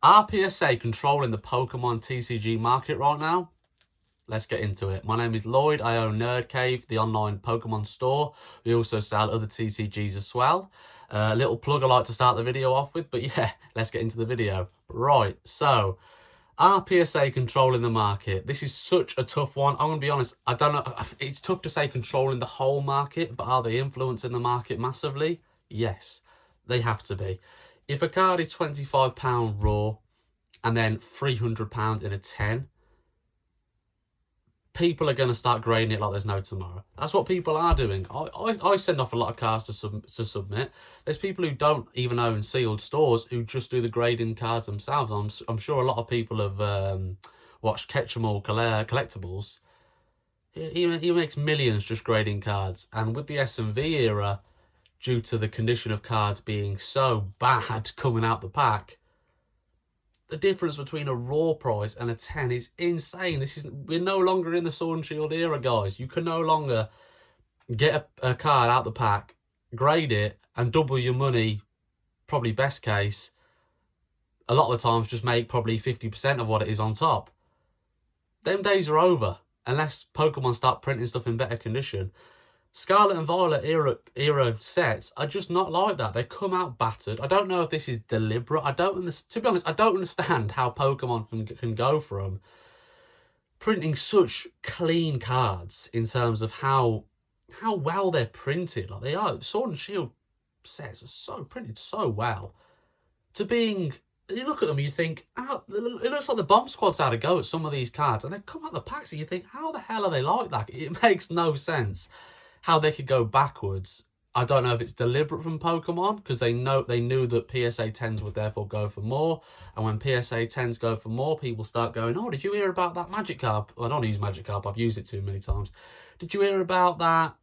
Are PSA controlling the Pokemon TCG market right now? Let's get into it. My name is Lloyd. I own Nerd Cave, the online Pokemon store. We also sell other TCGs as well. A little plug I like to start the video off with, but yeah, let's get into the video. Right, so are PSA controlling the market? This is such a tough one. I'm going to be honest, I don't know. It's tough to say controlling the whole market, but are they influencing the market massively? Yes, they have to be. If a card is £25 raw and then £300 in a 10, people are going to start grading it like there's no tomorrow. That's what people are doing. I send off a lot of cards to submit. There's people who don't even own sealed stores who just do the grading cards themselves. I'm sure a lot of people have watched Ketchum Collectibles. He makes millions just grading cards. And with the S&V era, due to the condition of cards being so bad coming out the pack, the difference between a raw price and a 10 is insane. We're no longer in the Sword and Shield era, guys. You can no longer get a card out the pack, grade it, and double your money, probably best case. A lot of the times just make probably 50% of what it is on top. Them days are over, unless Pokemon start printing stuff in better condition. Scarlet and Violet era sets are just not like that. They come out battered. I don't know if this is deliberate. To be honest, I don't understand how Pokemon can go from printing such clean cards in terms of how well they're printed. Like they are. Sword and Shield sets are so printed so well. To being, you look at them, you think, oh, it looks like the Bomb Squad's had a go at some of these cards, and they come out the packs and you think, how the hell are they like that? It makes no sense how they could go backwards. I don't know if it's deliberate from Pokemon, because they knew that PSA 10s would therefore go for more, and when PSA 10s go for more, people start going, oh, did you hear about that Magikarp? Well, I don't use Magikarp, I've used it too many times. Did you hear about that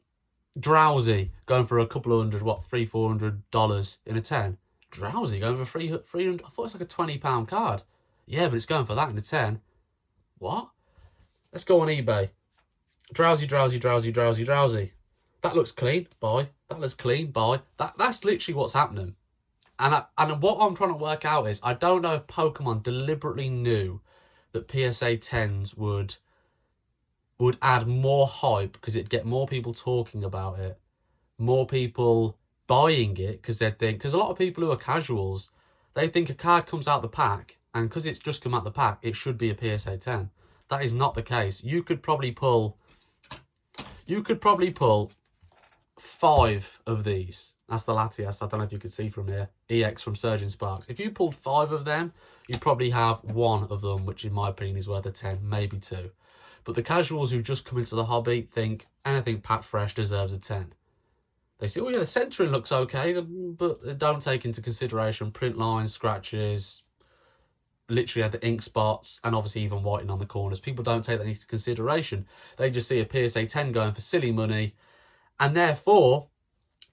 Drowsy going for a couple of hundred, $300-400 in a 10? Drowsy going for 300, I thought it's like a £20 card. Yeah, but it's going for that in a 10. What? Let's go on eBay. Drowsy. That looks clean, buy. That looks clean, buy. That's literally what's happening. And what I'm trying to work out is, I don't know if Pokemon deliberately knew that PSA 10s would add more hype because it'd get more people talking about it, more people buying it because a lot of people who are casuals, they think a card comes out the pack, and because it's just come out the pack, it should be a PSA 10. That is not the case. You could probably pull 5 of these. That's the Latias. I don't know if you could see from here. EX from Surging Sparks. If you pulled 5 of them, you'd probably have 1 of them, which in my opinion is worth a 10, maybe 2. But the casuals who just come into the hobby think anything packed fresh deserves a 10. They say, oh yeah, the centering looks okay, but they don't take into consideration print lines, scratches, literally the ink spots, and obviously even whitening on the corners. People don't take that into consideration. They just see a PSA 10 going for silly money, and therefore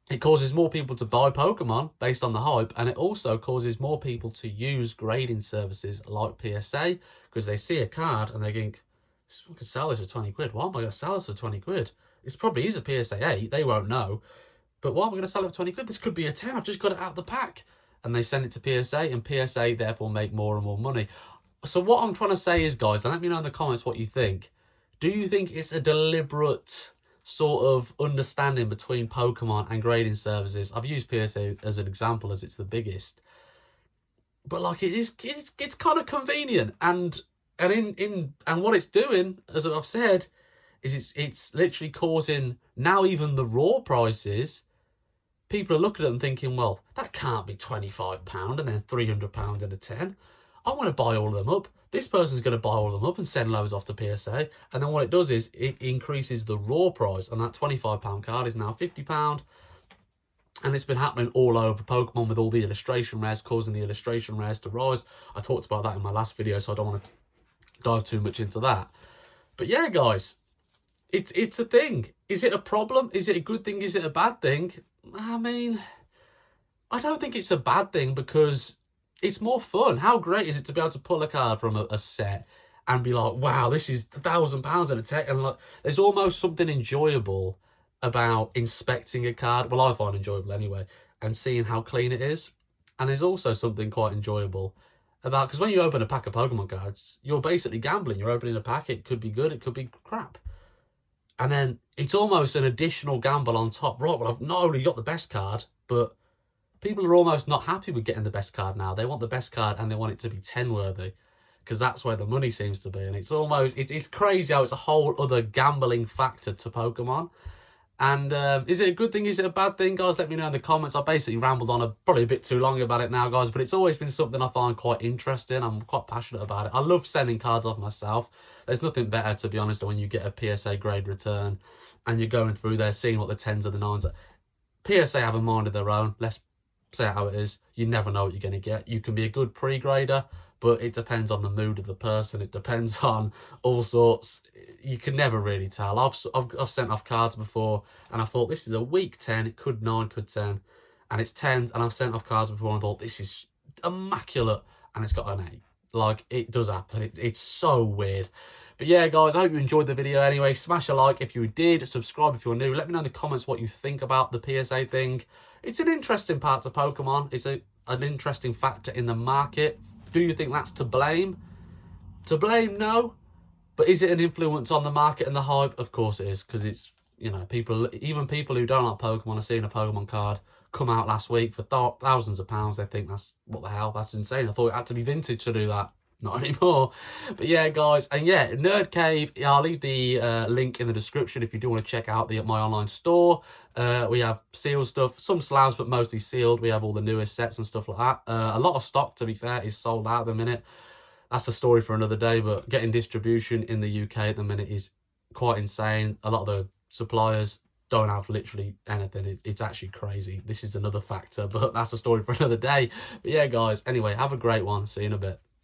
it causes more people to buy Pokemon based on the hype, and it also causes more people to use grading services like PSA, because they see a card and they think, I could sell this for 20 quid. Why am I going to sell this for 20 quid? This probably is a PSA 8, they won't know. But why am I going to sell it for 20 quid? This could be a 10, I've just got it out of the pack. And they send it to PSA, and PSA therefore make more and more money. So what I'm trying to say is, guys, and let me know in the comments what you think. Do you think it's a deliberate sort of understanding between Pokemon and grading services? I've used PSA as an example as it's the biggest. But like it's kind of convenient, and what it's doing, as I've said, is it's literally causing now even the raw prices. People are looking at them thinking, well, that can't be £25 and then £300 in a 10. I want to buy all of them up. This person's going to buy all of them up and send loads off to PSA. And then what it does is it increases the raw price. And that £25 card is now £50. And it's been happening all over Pokemon with all the illustration rares, causing the illustration rares to rise. I talked about that in my last video, so I don't want to dive too much into that. But yeah, guys, it's a thing. Is it a problem? Is it a good thing? Is it a bad thing? I mean, I don't think it's a bad thing, because it's more fun. How great is it to be able to pull a card from a set and be like, wow, this is £1,000 in a tech, and like, there's almost something enjoyable about inspecting a card. Well, I find enjoyable anyway, and seeing how clean it is. And there's also something quite enjoyable about, because when you open a pack of Pokemon cards, you're basically gambling. You're opening a pack, it could be good, it could be crap. And then it's almost an additional gamble on top. Right, well, I've not only got the best card, but people are almost not happy with getting the best card now. They want the best card and they want it to be 10 worthy, because that's where the money seems to be. And it's almost, it's crazy how it's a whole other gambling factor to Pokemon. And is it a good thing? Is it a bad thing? Guys, let me know in the comments. I basically rambled on probably a bit too long about it now, guys, but it's always been something I find quite interesting. I'm quite passionate about it. I love sending cards off myself. There's nothing better, to be honest, than when you get a PSA grade return and you're going through there, seeing what the 10s and the 9s are. PSA have a mind of their own. Let's say how it is. You never know what you're going to get. You can be a good pre-grader, but it depends on the mood of the person. It depends on all sorts. You can never really tell. I've sent off cards before, and I thought this is a weak 10. It could 9, could 10, and it's 10. And I've sent off cards before, and I thought this is immaculate, and it's got an 8. Like, it does happen. It's so weird. But yeah, guys, I hope you enjoyed the video anyway. Smash a like if you did. Subscribe if you're new. Let me know in the comments what you think about the PSA thing. It's an interesting part to Pokemon. It's an interesting factor in the market. Do you think that's to blame? To blame, no. But is it an influence on the market and the hype? Of course it is, because it's, you know, even people who don't like Pokemon are seeing a Pokemon card come out last week for thousands of pounds. They think that's, what the hell, that's insane. I thought it had to be vintage to do that. Not anymore. But yeah, guys, and yeah, Nerd Cave, I'll leave the link in the description if you do want to check out my online store. We have sealed stuff, some slabs, but mostly sealed. We have all the newest sets and stuff like that. A lot of stock, to be fair, is sold out at the minute. That's a story for another day, but getting distribution in the UK at the minute is quite insane. A lot of the suppliers don't have literally anything. It's actually crazy. This is another factor, but that's a story for another day. But yeah, guys, anyway, have a great one. See you in a bit.